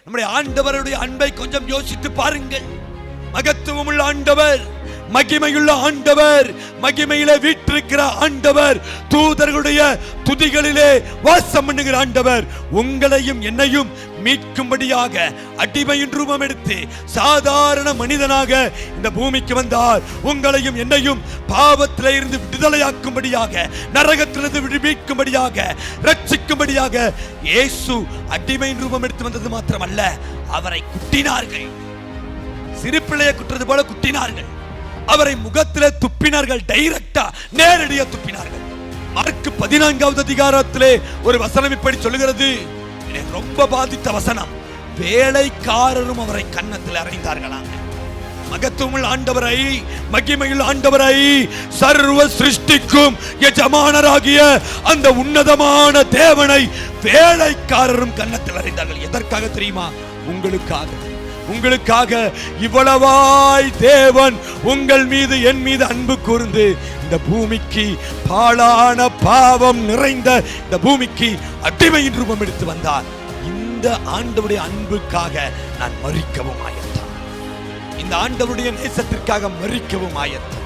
நம்முடைய ஆண்டவருடைய அன்பை கொஞ்சம் யோசித்து பாருங்கள். மகத்துவமுள்ள ஆண்டவர், மகிமையுள்ள ஆண்டவர், மகிமையிலே வீற்றிருக்கிற ஆண்டவர், தூதர்களுடைய துதிகளிலே வாசம் பண்ணுகிற ஆண்டவர் உங்களையும் என்னையும் மீட்கும்படியாக அடிமையின் ரூபம் எடுத்து சாதாரண மனிதனாக இந்த பூமிக்கு வந்தார். உங்களையும் என்னையும் பாவத்திலே இருந்து விடுதலையாக்கும்படியாக, நரகத்திலிருந்து மீட்கும்படியாக, ரட்சிக்கும்படியாக இயேசு அடிமையின் ரூபம் எடுத்து வந்தது மாத்திரமல்ல, அவரை குட்டினார்கள். சிறு பிள்ளையை குட்டுறது போல குட்டினார்கள். அவரை முகத்திலே துப்பினார்கள். டைரக்டா, நேரடியா துப்பினார்கள். மார்க் 14வது அதிகாரத்திலே ஒரு வசனம் இப்படி சொல்லுகிறது, ரொம்ப பாதித்த வசனம். வேலைக்காரரும் அவரை கன்னத்தில் அறைந்தார்களாம். மகத்துவமுள்ள ஆண்டவரை, மகிமையுள்ள ஆண்டவரை, சர்வ சிருஷ்டிக்கும் எஜமானராகிய அந்த உன்னதமான தேவனை வேலைக்காரரும் கன்னத்தில் அறைந்தார்கள். எதற்காக தெரியுமா? உங்களுக்காக இவ்வளவாய் தேவன் உங்கள் மீது, என் மீது அன்பு கூர்ந்து இந்த பூமிக்கு, பாழான பாவம் நிறைந்த இந்த பூமிக்கு அடிமையின் ரூபம் எடுத்து வந்தார். இந்த ஆண்டவருடைய அன்புக்காக நான் மரிக்கவும் ஆயத்தான். இந்த ஆண்டவருடைய நேசத்திற்காக மரிக்கவும் ஆயத்தான்.